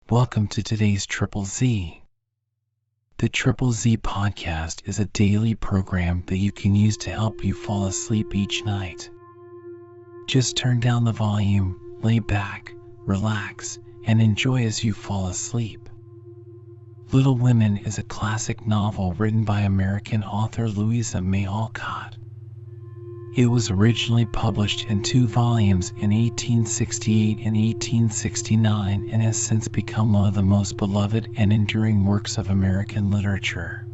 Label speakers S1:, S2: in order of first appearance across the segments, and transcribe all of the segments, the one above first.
S1: Welcome to today's Triple Z. The Triple Z podcast is a daily program that you can use to help you fall asleep each night. Just turn down the volume, lay back, relax, and enjoy as you fall asleep. Little Women is a classic novel written by American author Louisa Alcott. It was originally published in 2 volumes in 1868 and 1869 and has since become one of the most beloved and enduring works of American literature.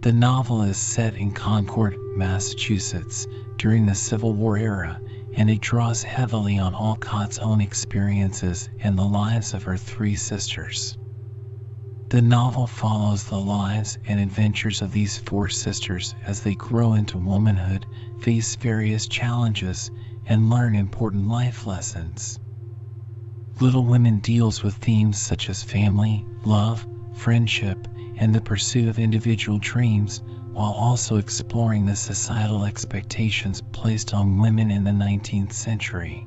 S1: The novel is set in Concord, Massachusetts, during the Civil War era, and it draws heavily on Alcott's own experiences and the lives of her 3 sisters. The novel follows the lives and adventures of these 4 sisters as they grow into womanhood, face various challenges, and learn important life lessons. Little Women deals with themes such as family, love, friendship, and the pursuit of individual dreams, while also exploring the societal expectations placed on women in the 19th century.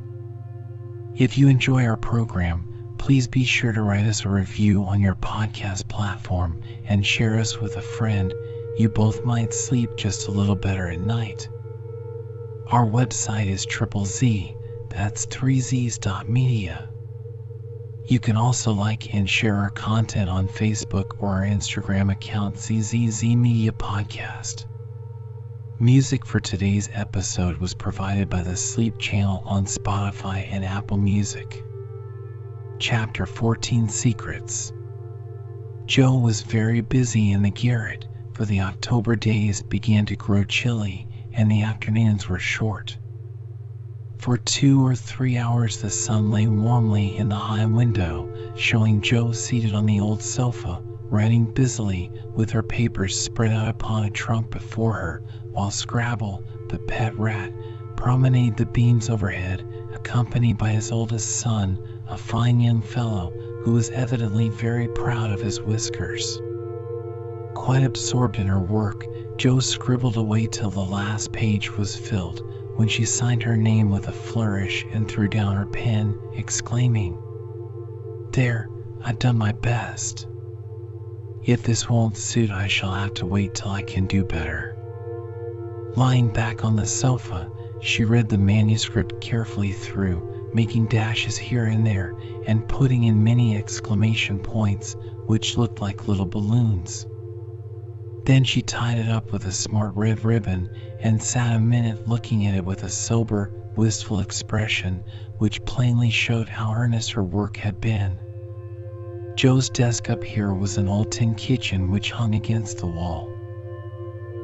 S1: If you enjoy our program, please be sure to write us a review on your podcast platform and share us with a friend. You both might sleep just a little better at night. Our website is Triple Z, that's 3zs.media. You can also like and share our content on Facebook or our Instagram account ZZZ Media Podcast. Music for today's episode was provided by the Sleep Channel on Spotify and Apple Music. Chapter 14 Secrets. Joe was very busy in the garret, for the October days began to grow chilly and the afternoons were short. For 2 or 3 hours the sun lay warmly in the high window, showing Joe seated on the old sofa, writing busily with her papers spread out upon a trunk before her, while Scrabble, the pet rat, promenaded the beams overhead, accompanied by his oldest son, a fine young fellow who was evidently very proud of his whiskers. Quite absorbed in her work, Jo scribbled away till the last page was filled, when she signed her name with a flourish and threw down her pen, exclaiming, "There, I've done my best. If this won't suit, I shall have to wait till I can do better." Lying back on the sofa, she read the manuscript carefully through, making dashes here and there, and putting in many exclamation points, which looked like little balloons. Then she tied it up with a smart red ribbon, and sat a minute looking at it with a sober, wistful expression, which plainly showed how earnest her work had been. Joe's desk up here was an old tin kitchen which hung against the wall.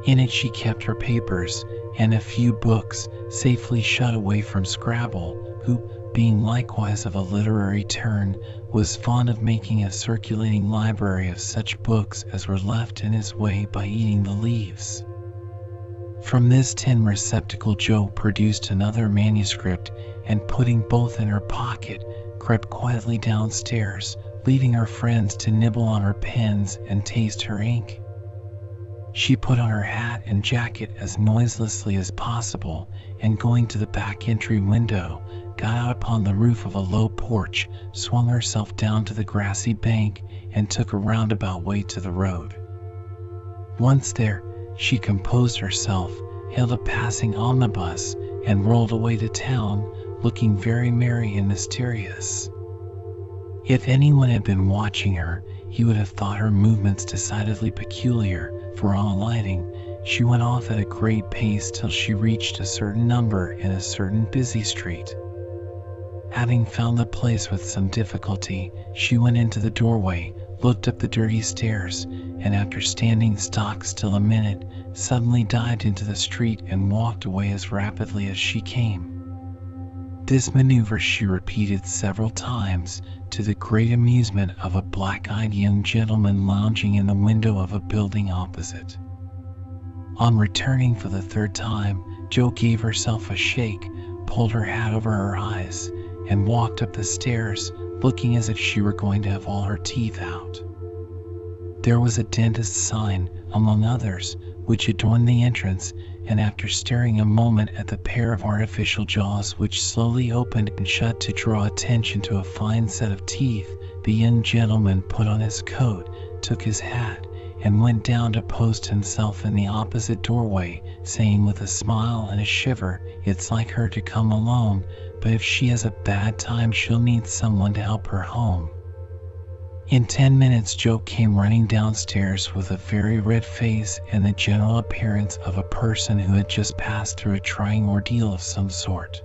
S1: In it she kept her papers, and a few books, safely shut away from Scrabble, who, being likewise of a literary turn, was fond of making a circulating library of such books as were left in his way by eating the leaves. From this tin receptacle Jo produced another manuscript, and putting both in her pocket, crept quietly downstairs, leaving her friends to nibble on her pens and taste her ink. She put on her hat and jacket as noiselessly as possible, and going to the back entry window, got out upon the roof of a low porch, swung herself down to the grassy bank, and took a roundabout way to the road. Once there, she composed herself, hailed a passing omnibus, and rolled away to town, looking very merry and mysterious. If anyone had been watching her, he would have thought her movements decidedly peculiar, for on alighting, she went off at a great pace till she reached a certain number in a certain busy street. Having found the place with some difficulty, she went into the doorway, looked up the dirty stairs, and after standing stock still a minute, suddenly dived into the street and walked away as rapidly as she came. This maneuver she repeated several times, to the great amusement of a black-eyed young gentleman lounging in the window of a building opposite. On returning for the 3rd time, Jo gave herself a shake, pulled her hat over her eyes, and walked up the stairs, looking as if she were going to have all her teeth out. There was a dentist's sign, among others, which adorned the entrance, and after staring a moment at the pair of artificial jaws which slowly opened and shut to draw attention to a fine set of teeth, The young gentleman put on his coat, took his hat, and went down to post himself in the opposite doorway, saying with a smile and a shiver, "It's like her to come alone, but if she has a bad time she'll need someone to help her home." In 10 minutes Joe came running downstairs with a very red face and the general appearance of a person who had just passed through a trying ordeal of some sort.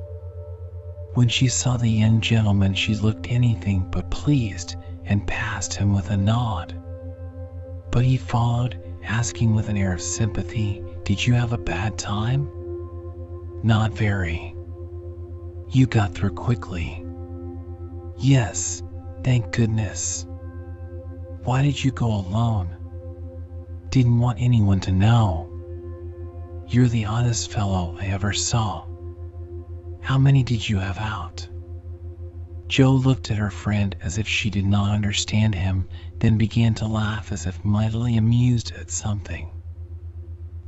S1: When she saw the young gentleman she looked anything but pleased and passed him with a nod. But he followed, asking with an air of sympathy, "Did you have a bad time?" "Not very." "You got through quickly." "Yes, thank goodness." "Why did you go alone?" "Didn't want anyone to know." "You're the oddest fellow I ever saw. How many did you have out?" Joe looked at her friend as if she did not understand him, then began to laugh as if mightily amused at something.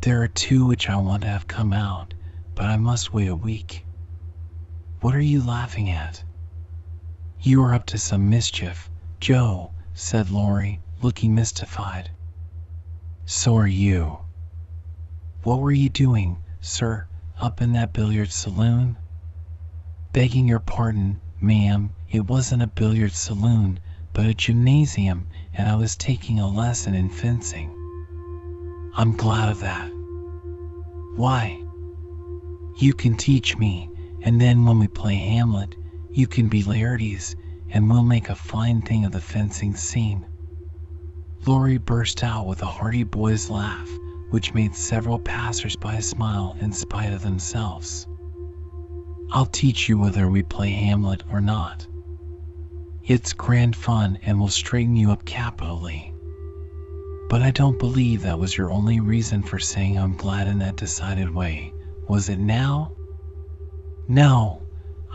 S1: "There are 2 which I want to have come out, but I must wait a week." "What are you laughing at?" "You are up to some mischief, Joe," said Laurie, looking mystified. "So are you." "What were you doing, sir, up in that billiard saloon?" "Begging your pardon, ma'am, it wasn't a billiard saloon, but a gymnasium, and I was taking a lesson in fencing." "I'm glad of that." "Why?" "You can teach me, and then when we play Hamlet, you can be Laertes, and we'll make a fine thing of the fencing scene." Laurie burst out with a hearty boy's laugh, which made several passers-by smile in spite of themselves. "I'll teach you whether we play Hamlet or not. It's grand fun and will straighten you up capitally." "But I don't believe that was your only reason for saying I'm glad in that decided way, was it now?" "No,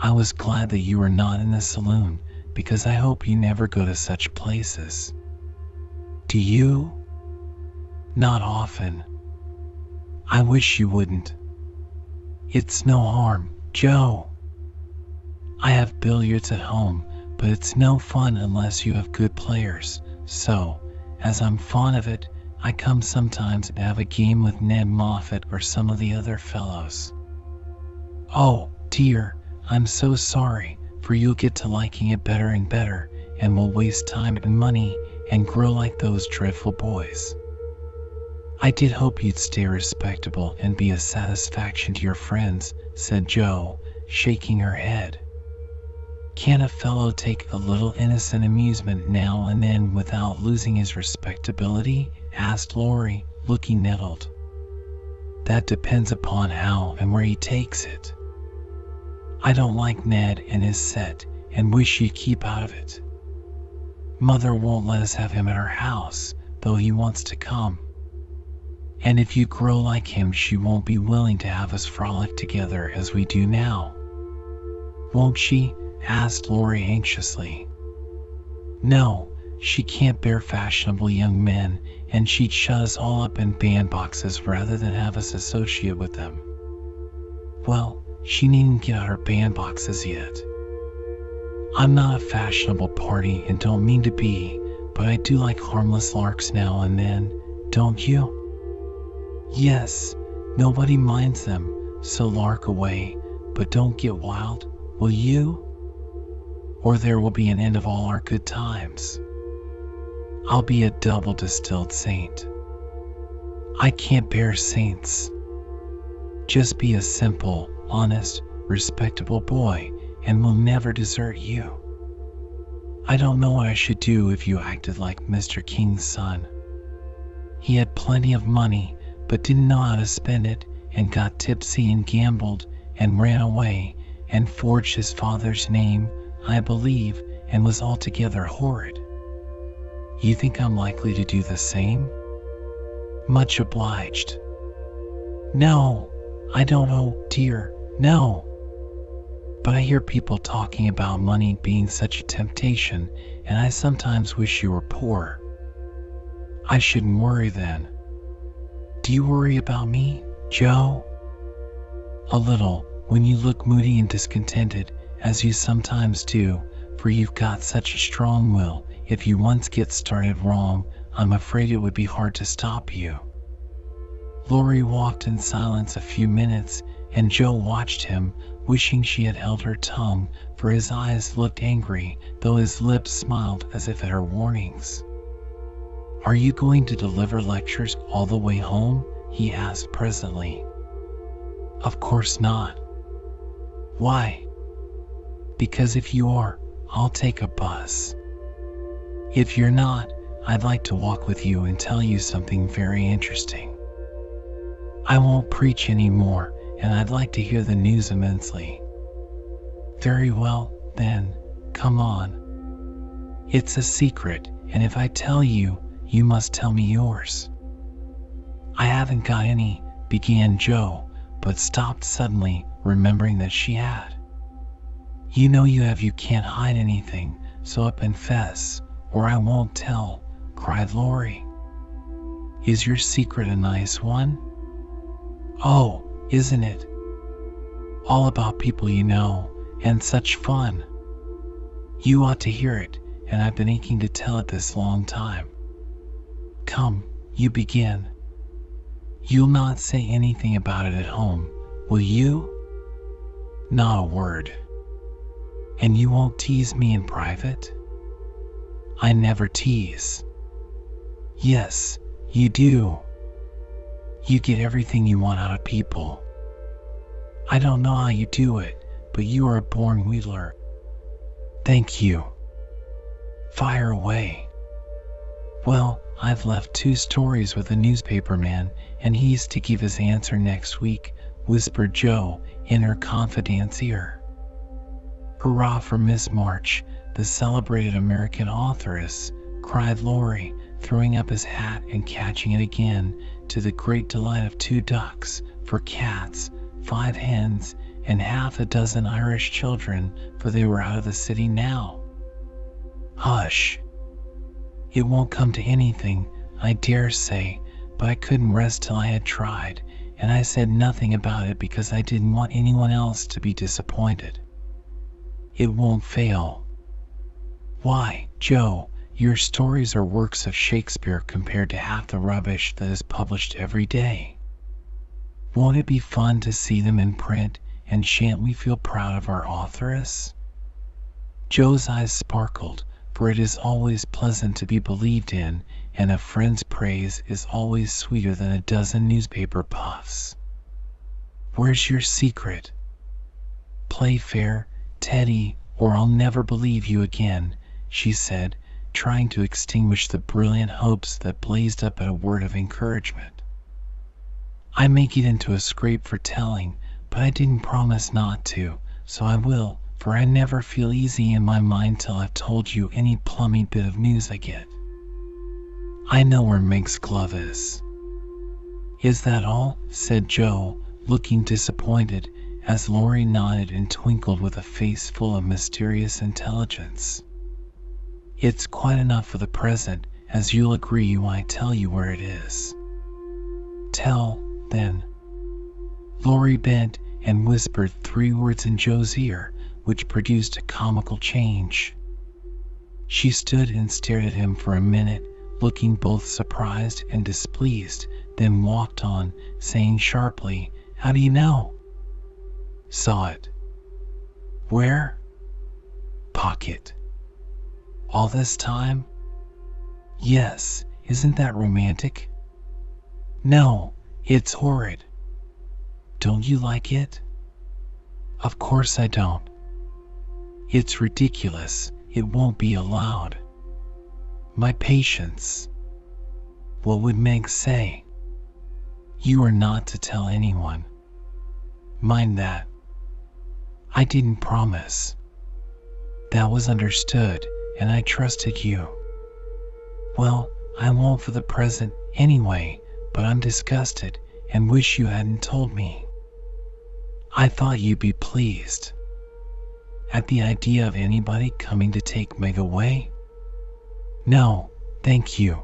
S1: I was glad that you were not in the saloon, because I hope you never go to such places." "Do you?" "Not often." "I wish you wouldn't." "It's no harm, Joe." "I have billiards at home, but it's no fun unless you have good players, so, as I'm fond of it, I come sometimes and have a game with Ned Moffat or some of the other fellows." "Oh, dear, I'm so sorry, for you'll get to liking it better and better, and will waste time and money, and grow like those dreadful boys." "I did hope you'd stay respectable and be a satisfaction to your friends," said Joe, shaking her head. "Can't a fellow take a little innocent amusement now and then without losing his respectability?" asked Laurie, looking nettled. "That depends upon how and where he takes it. I don't like Ned and his set, and wish he'd keep out of it. Mother won't let us have him at her house, though he wants to come. And if you grow like him, she won't be willing to have us frolic together as we do now." "Won't she?" asked Laurie anxiously. "No, she can't bear fashionable young men, and she'd shut us all up in bandboxes rather than have us associate with them." "Well, she needn't get out her bandboxes yet." "I'm not a fashionable party and don't mean to be, but I do like harmless larks now and then, don't you?" "Yes, nobody minds them, so lark away, but don't get wild, will you? Or there will be an end of all our good times." "I'll be a double distilled saint." "I can't bear saints." "Just be a simple, honest, respectable boy, and we'll never desert you." "I don't know what I should do if you acted like Mr. King's son. He had plenty of money, but didn't know how to spend it, and got tipsy and gambled, and ran away, and forged his father's name, I believe, and was altogether horrid. You think I'm likely to do the same?" "Much obliged." "No, I don't know, dear, no. But I hear people talking about money being such a temptation, and I sometimes wish you were poor." "I shouldn't worry then." "Do you worry about me, Joe?" "A little, when you look moody and discontented, as you sometimes do, for you've got such a strong will, If you once get started wrong, I'm afraid it would be hard to stop you. Lori walked in silence a few minutes, and Joe watched him, wishing she had held her tongue, for his eyes looked angry, though his lips smiled as if at her warnings. "Are you going to deliver lectures all the way home?" he asked presently. "Of course not." "Why?" "Because if you are, I'll take a bus." "If you're not, I'd like to walk with you and tell you something very interesting." "I won't preach anymore, and I'd like to hear the news immensely." "Very well, then, come on." "It's a secret, and if I tell you, you must tell me yours." "I haven't got any," began Joe, but stopped suddenly, remembering that she had. "You know you have. You can't hide anything, so up and confess, or I won't tell," cried Lori. "Is your secret a nice one?" "Oh, isn't it? All about people you know, and such fun. You ought to hear it, and I've been aching to tell it this long time." "Come, you begin." "You'll not say anything about it at home, will you?" "Not a word." "And you won't tease me in private?" "I never tease." "Yes, you do. You get everything you want out of people. I don't know how you do it, but you are a born wheedler." "Thank you." "Fire away." "Well, I've left 2 stories with a newspaperman, and he's to give his answer next week," whispered Joe in her confidant's ear. "Hurrah for Miss March, the celebrated American authoress," cried Lori, throwing up his hat and catching it again, to the great delight of 2 ducks, 4 cats, 5 hens, and half a dozen Irish children, for they were out of the city now. "Hush. It won't come to anything, I dare say, but I couldn't rest till I had tried, and I said nothing about it because I didn't want anyone else to be disappointed. It won't fail." "Why, Joe, your stories are works of Shakespeare compared to half the rubbish that is published every day. Won't it be fun to see them in print, and shan't we feel proud of our authoress?" Joe's eyes sparkled, for it is always pleasant to be believed in, and a friend's praise is always sweeter than a dozen newspaper puffs. "Where's your secret? Play fair, Teddy, or I'll never believe you again," she said, trying to extinguish the brilliant hopes that blazed up at a word of encouragement. "I may get into a scrape for telling, but I didn't promise not to, so I will, for I never feel easy in my mind till I've told you any plummy bit of news I get. I know where Meg's glove is." "Is that all?" said Joe, looking disappointed, as Lori nodded and twinkled with a face full of mysterious intelligence. "It's quite enough for the present, as you'll agree when I tell you where it is." "Tell, then." Lori bent and whispered 3 words in Joe's ear, which produced a comical change. She stood and stared at him for a minute, looking both surprised and displeased, then walked on, saying sharply, "How do you know?" "Saw it." "Where?" "Pocket." "All this time?" "Yes. Isn't that romantic?" "No, it's horrid." "Don't you like it?" "Of course I don't." "It's ridiculous. It won't be allowed." "My patience." "What would Meg say?" "You are not to tell anyone." "Mind that." "I didn't promise." "That was understood, and I trusted you." "Well, I won't for the present, anyway, but I'm disgusted, and wish you hadn't told me." "I thought you'd be pleased." "At the idea of anybody coming to take Meg away?" "No, thank you."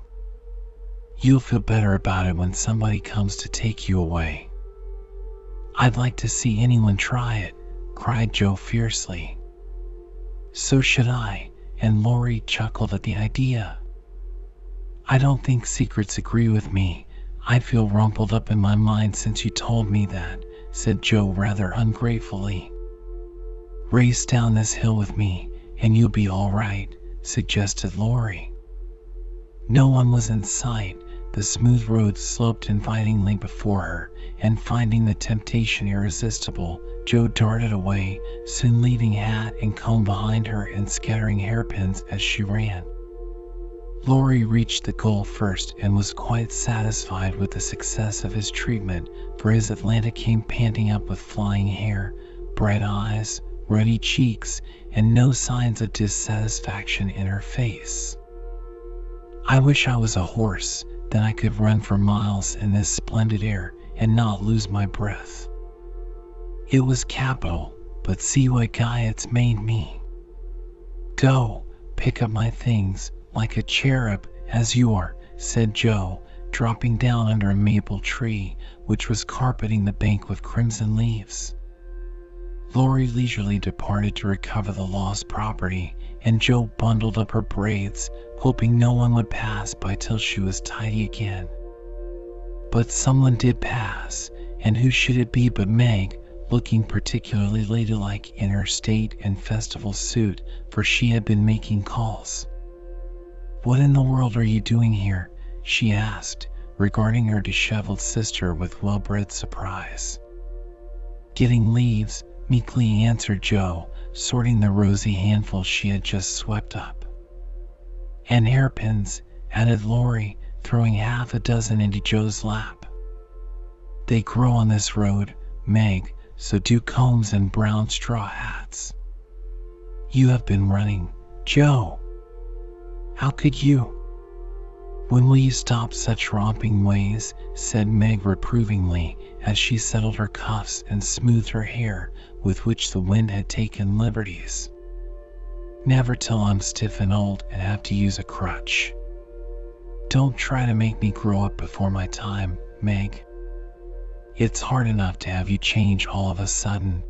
S1: "You'll feel better about it when somebody comes to take you away." "I'd like to see anyone try it," cried Joe fiercely. "So should I, and Lori chuckled at the idea. I don't think secrets agree with me. I feel rumpled up in my mind since you told me that, said Joe rather ungratefully. Race down this hill with me, and you'll be all right, suggested Lori. No one was in sight. The smooth road sloped invitingly before her, and finding the temptation irresistible, Joe darted away, soon leaving hat and comb behind her and scattering hairpins as she ran. Lori reached the goal first and was quite satisfied with the success of his treatment, for his Atlanta came panting up with flying hair, bright eyes, ruddy cheeks, and no signs of dissatisfaction in her face. I wish I was a horse, then I could run for miles in this splendid air and not lose my breath. It was capital, but see what guy it's made me. Go, pick up my things, like a cherub, as you are, said Joe, dropping down under a maple tree, which was carpeting the bank with crimson leaves. Lori leisurely departed to recover the lost property, and Joe bundled up her braids, hoping no one would pass by till she was tidy again. But someone did pass, and who should it be but Meg, looking particularly ladylike in her state and festival suit, for she had been making calls. What in the world are you doing here? She asked, regarding her disheveled sister with well-bred surprise. Getting leaves, meekly answered Joe, sorting the rosy handful she had just swept up. And hairpins, added Lori, throwing half a dozen into Joe's lap. They grow on this road, Meg, so do combs and brown straw hats. You have been running, Joe. How could you? When will you stop such romping ways? Said Meg reprovingly, as she settled her cuffs and smoothed her hair, with which the wind had taken liberties. Never till I'm stiff and old and have to use a crutch. Don't try to make me grow up before my time, Meg. It's hard enough to have you change all of a sudden.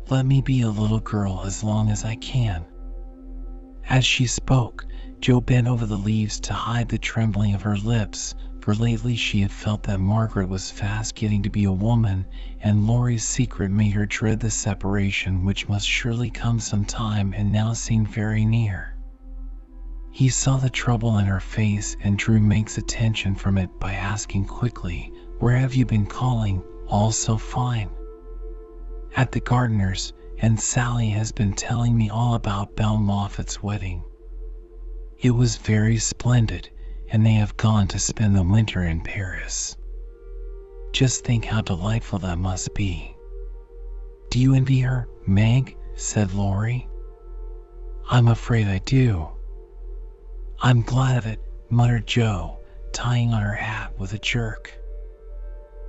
S1: Let me be a little girl as long as I can. As she spoke, Joe bent over the leaves to hide the trembling of her lips, for lately she had felt that Margaret was fast getting to be a woman, and Lori's secret made her dread the separation which must surely come some time and now seemed very near. He saw the trouble in her face and drew Meg's attention from it by asking quickly, "Where have you been calling? All so fine." "At the gardener's, and Sally has been telling me all about Belle Moffat's wedding. It was very splendid, and they have gone to spend the winter in Paris. Just think how delightful that must be." "Do you envy her, Meg?" said Lori. "I'm afraid I do." "I'm glad of it," muttered Joe, tying on her hat with a jerk.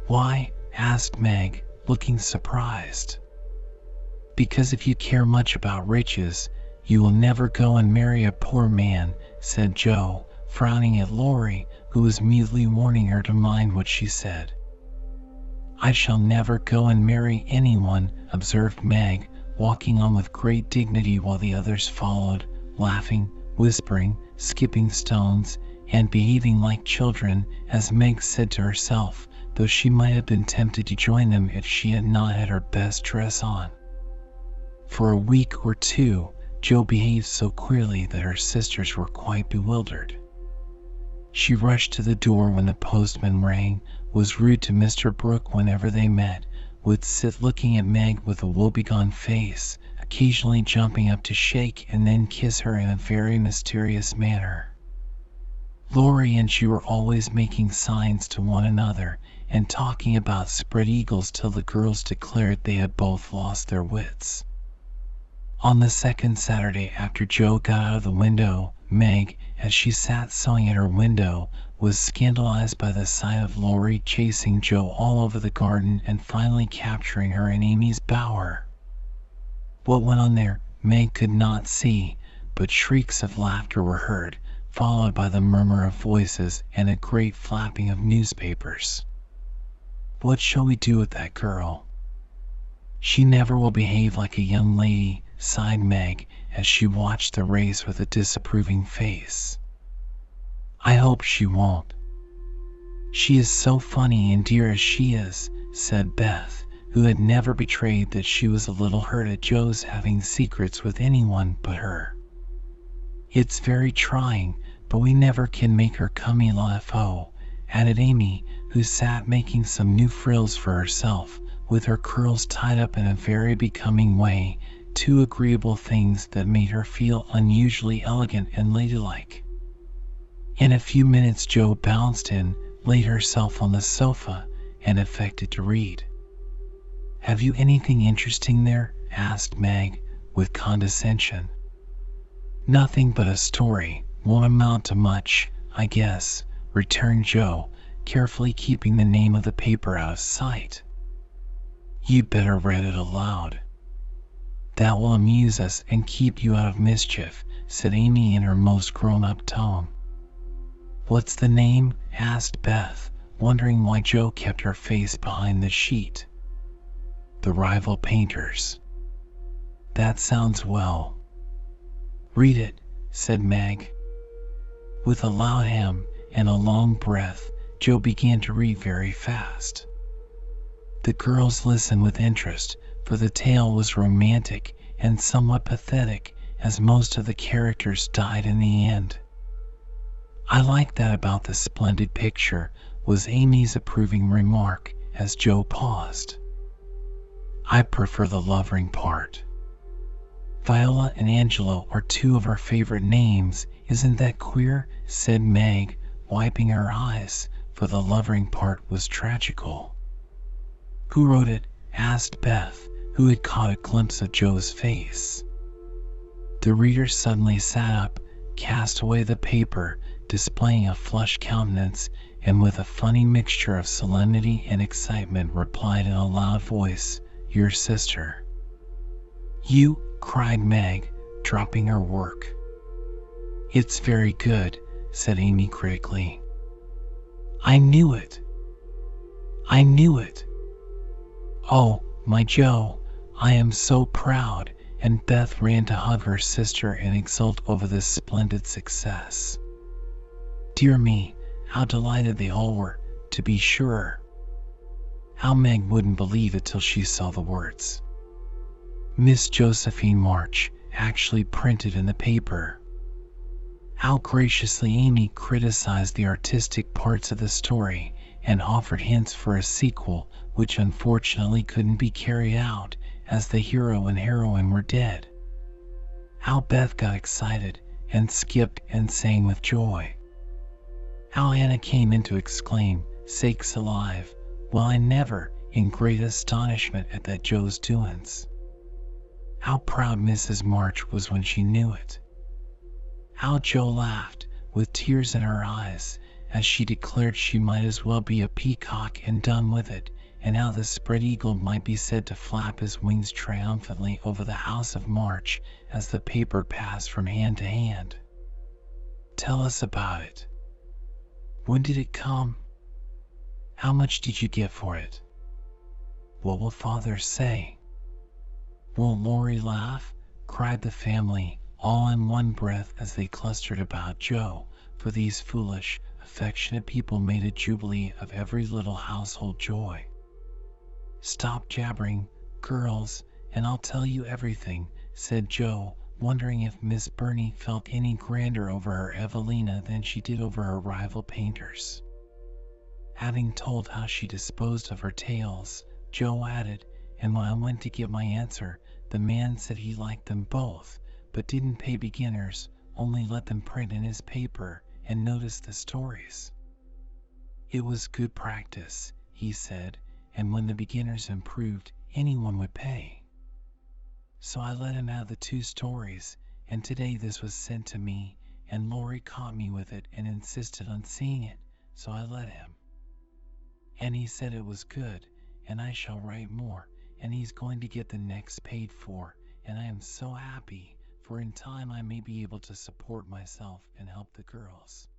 S1: "Why?" asked Meg, looking surprised. "Because if you care much about riches, you will never go and marry a poor man," said Joe, frowning at Lori, who was mutely warning her to mind what she said. "I shall never go and marry anyone," observed Meg, walking on with great dignity while the others followed, laughing, whispering, skipping stones, and behaving like children, as Meg said to herself, though she might have been tempted to join them if she had not had her best dress on. For a week or two, Joe behaved so queerly that her sisters were quite bewildered. She rushed to the door when the postman rang, was rude to Mr. Brooke whenever they met, would sit looking at Meg with a woebegone face, occasionally jumping up to shake and then kiss her in a very mysterious manner. Lori and she were always making signs to one another and talking about spread eagles till the girls declared they had both lost their wits. On the second Saturday after Joe got out of the window, Meg, as she sat sewing at her window, was scandalized by the sight of Lori chasing Joe all over the garden and finally capturing her in Amy's bower. What went on there, Meg could not see, but shrieks of laughter were heard, followed by the murmur of voices and a great flapping of newspapers. "What shall we do with that girl?" "She never will behave like a young lady," sighed Meg, as she watched the race with a disapproving face. "I hope she won't. She is so funny and dear as she is," said Beth, who had never betrayed that she was a little hurt at Joe's having secrets with anyone but her. "It's very trying, but we never can make her come LFO," added Amy, who sat making some new frills for herself, with her curls tied up in a very becoming way, two agreeable things that made her feel unusually elegant and ladylike. In a few minutes Joe bounced in, laid herself on the sofa, and affected to read. "Have you anything interesting there?" asked Meg, with condescension. "Nothing but a story. Won't amount to much, I guess," returned Joe, carefully keeping the name of the paper out of sight. "You'd better read it aloud. That will amuse us and keep you out of mischief," said Amy in her most grown-up tone. "What's the name?" asked Beth, wondering why Joe kept her face behind the sheet. "The Rival Painters." "That sounds well." "Read it," said Meg. With a loud hem and a long breath, Joe began to read very fast. The girls listened with interest, for the tale was romantic and somewhat pathetic, as most of the characters died in the end. "I like that about the splendid picture," was Amy's approving remark as Joe paused. "I prefer the lovering part. Viola and Angelo are two of our favorite names. Isn't that queer?" said Meg, wiping her eyes, for the lovering part was tragical. "Who wrote it?" asked Beth, who had caught a glimpse of Joe's face. The reader suddenly sat up, cast away the paper, displaying a flushed countenance, and with a funny mixture of solemnity and excitement replied in a loud voice, "Your sister." "You?" cried Meg, dropping her work. "It's very good," said Amy critically. "I knew it. I knew it. Oh, my Joe, I am so proud," and Beth ran to hug her sister and exult over this splendid success. Dear me, how delighted they all were, to be sure. How Meg wouldn't believe it till she saw the words. "Miss Josephine March," actually printed in the paper. How graciously Amy criticized the artistic parts of the story and offered hints for a sequel, which unfortunately couldn't be carried out as the hero and heroine were dead. How Beth got excited and skipped and sang with joy. How Anna came in to exclaim, "Sakes alive, well I never," in great astonishment at that Joe's doings. How proud Mrs. March was when she knew it. How Joe laughed, with tears in her eyes, as she declared she might as well be a peacock and done with it, and how the spread eagle might be said to flap his wings triumphantly over the house of March as the paper passed from hand to hand. "Tell us about it. When did it come? How much did you get for it? What will father say? Won't Laurie laugh?" cried the family, all in one breath as they clustered about Joe, for these foolish, affectionate people made a jubilee of every little household joy. "Stop jabbering, girls, and I'll tell you everything," said Joe, wondering if Miss Burney felt any grander over her Evelina than she did over her rival painters. Having told how she disposed of her tales, Joe added, "And when I went to get my answer, the man said he liked them both, but didn't pay beginners, only let them print in his paper and notice the stories. It was good practice, he said, and when the beginners improved, anyone would pay. So I let him have the 2 stories, and today this was sent to me, and Laurie caught me with it and insisted on seeing it, so I let him. And he said it was good, and I shall write more, and he's going to get the next paid for, and I am so happy, for in time I may be able to support myself and help the girls."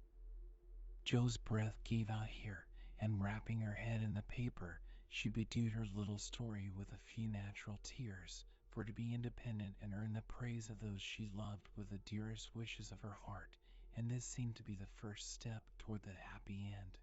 S1: Joe's breath gave out here, and wrapping her head in the paper, she bedewed her little story with a few natural tears, for to be independent and earn the praise of those she loved with the dearest wishes of her heart, and this seemed to be the first step toward the happy end.